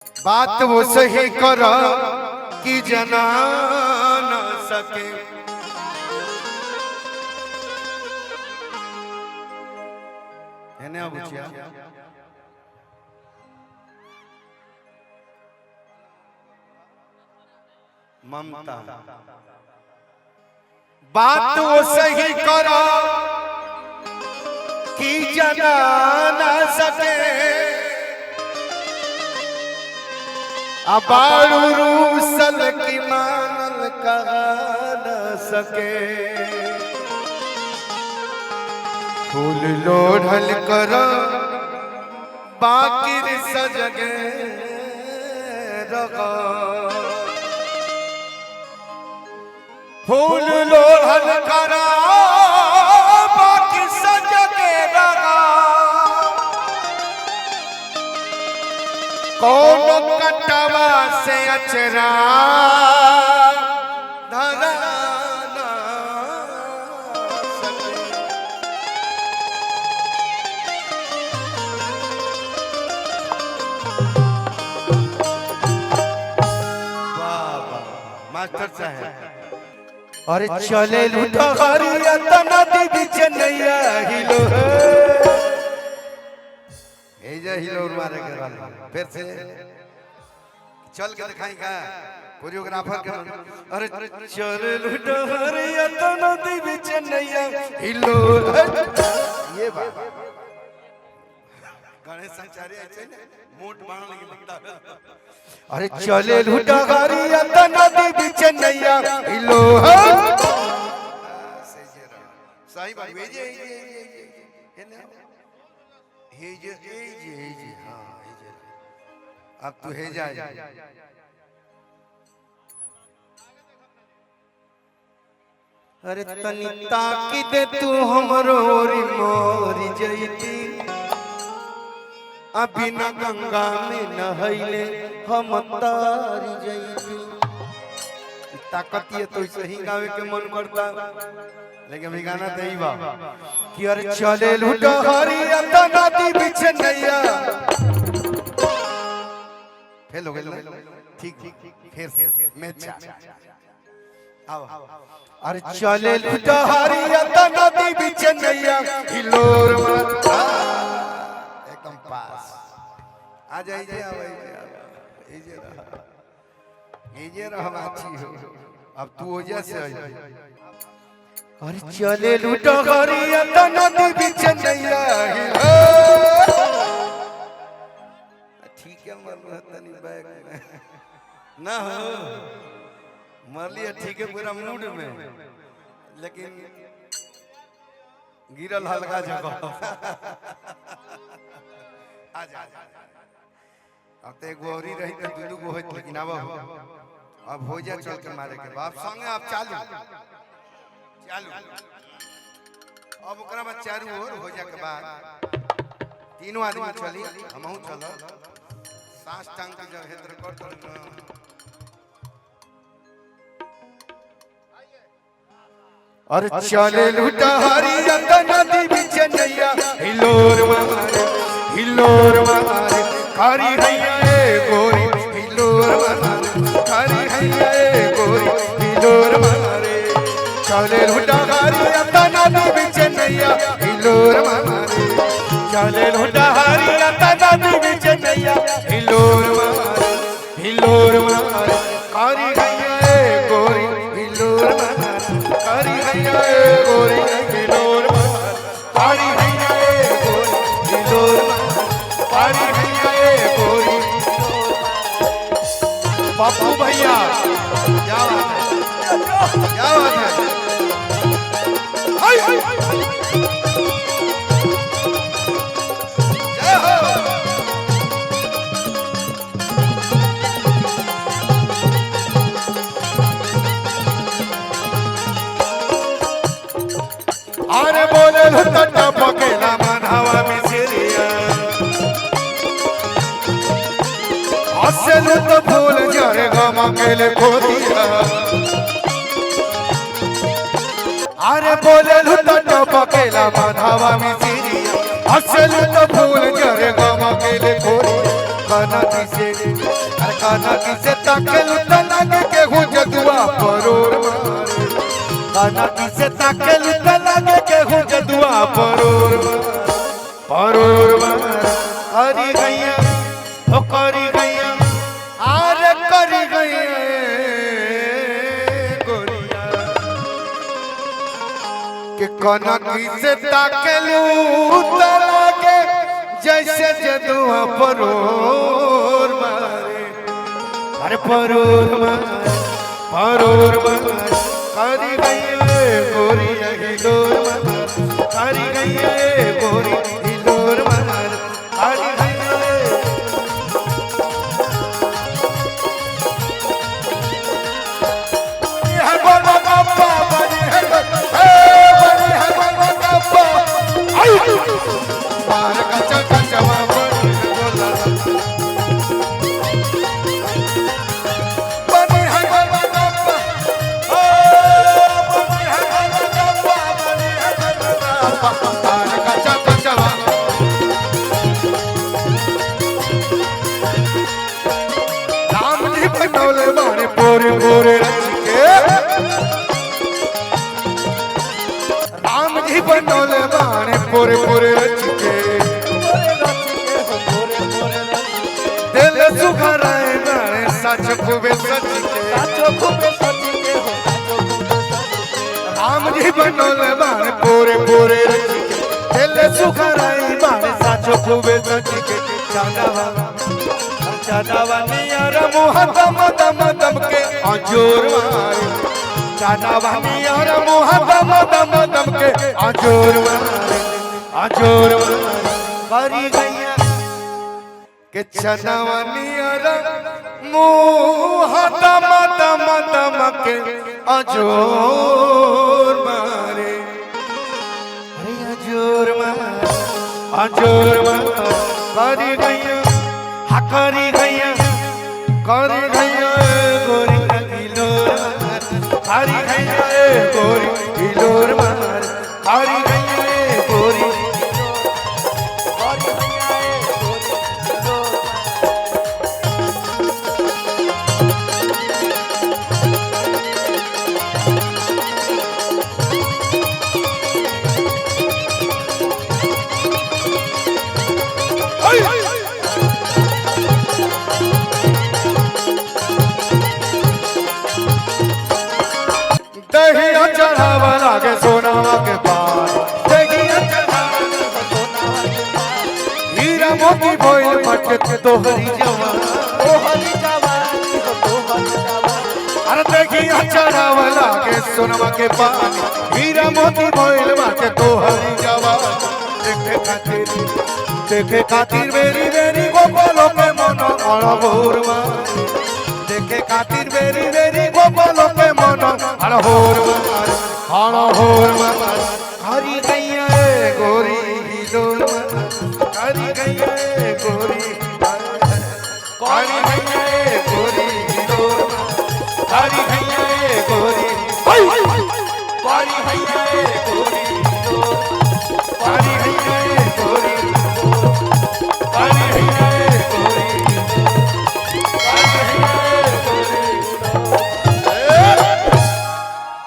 बात वो सही करो कि जना न सके। है ना बुचिया? ममता बात वो सही करो कि जना न सके। अबारू रूसल की मानल कहा न सके। फूल लोढ़ल करो बाकी सजगे रगा। फूल लोढ़ल करो बाकी सजगे रगा। कौन कटवा से अचरा धरा ना सके। वाह वाह मास्टर साहब। अरे चले लूटा हरिया नदी बीच नैया हिलो हिलोर मारे के वाले। फिर से चल के दिखाई का कोरियोग्राफर के। अरे चले लूटा हरिया नदी बीच नैया हिलोर। ये बात गणेश संचारी ऐसे मोट बाण लगी लगता। अरे चले लूटा हरिया नदी बीच नैया हिलोर। सही बात भेजे हाँ अब तू हे जा। अरे तनिता की दे तू हमरो मोरी जईती। अभी न गंगा में नहैले हम तारी जईती। ताकत ये तो सही गावे के मन करता लेकिन अभी गाना तो ही बा कि अरे चले लूटा हरिया नदी बीच नैया। फेल हो गए ठीक फिर से मैच आओ। अरे चले लूटा हरिया नदी बीच नैया हिलोर एकदम पास आ जाइए। ये रहा अच्छी हो अब तू हो जा से। अरे चले लूटा हरिया नदी बीच नैया हिलो। ठीक है मरनी बैग में ना हो मर लिया ठीक है पूरा मूड में लेकिन गिरल हल्का जगह। आजा अब तो एक गोरी रही तो दुनू को होत लेकिन अब हो जा चल के मारे के बाप संगे आप चालू चालू। अब ओकरा बाद चारू ओर हो जा के बाद तीनों आदमी चली हमहू चलो सांस टांग के जब हेतर कर। अरे चले लूटा हरिया नदी बीच नैया हिलोर मारे खारी हैया गोरी हिलोर मारे खारी हैया गोरी हिलोर मारे। चले लूटा हरिया नदी बीच नैया हिलोर मारे। चले लूटा हरिया नदी बीच नैया हिलोर मारे खारी हैया गोरी हिलोर मारे खारी हैया गोरी हिलोर मारे खारी हैया गोरी हिलोर मारे खारी हैया गोरी। बापू भैया क्या बात है अरे बोले लुटा पकेला मनहवा मिसरिया। हंसलू तो फूल जरे गम अकेले खोदिया। अरे बोले लुटा पकेला मनहवा मिसरिया। हंसलू तो फूल जरे गम अकेले खोदिया। कनकी से काना किसे ताकल त लागे के हूँ जदुआ परोर मारे काना किसे ताकल त लागे के हूँ जदुआ परोर मारे करी गैया ओ करी गैया आरे करी गैया गोरिया के काना किसे ताकल त लागे जैसे जदुआ परोर मारे अरे परोर मारे करी गई गोरी हिलोर मारे करी गई गोरी हिलोर मारे करी गई है बाबा बाबा बनी है बनी है बाबा बाबा आई मार कच्चा कच्चा बनी बोला बनी है बाबा बाबा ओ बनी है बाबा बाबा बनी है बाबा मार कच्चा कच्चा राम जी बनौले मारे पूरे पूरे रच के राम जी बनौले मारे पूरे पूरे रच के दिल सुखराए गाने सच खूबे सच के राम जी बनौले मारे पूरे पूरे रच के दिल सुखराए गाने सच खूबे सच के चादावा नियर मुह दम दम दम के आजोर मारे चादावा नियर मुह दम दम दम के आजोर मारे करी गैया के चनावा नियर मुह दम दम दम के आजोर मारे अरे आजोर मारे करी गैया करी गैया गोरी हिलोर करी गैया गोरी हिलोर मार करी गैया गोरी दहिया चढ़ावा लागे सोनावा के पार दहिया चढ़ावा लागे सोनावा के पार हीरा मोती भइल मटके तोहरी जवान अरे दहिया चढ़ावा लागे सोनावा के पार हीरा मोती भइल मटके तोहरी जवान देखे खातिर मेरी मेरी गोपालों के मन अड़भोर मारे देखे खातिर मेरी मेरी गोपालों के मन अड़भोर मारे हरी गैया गोरी हिलोर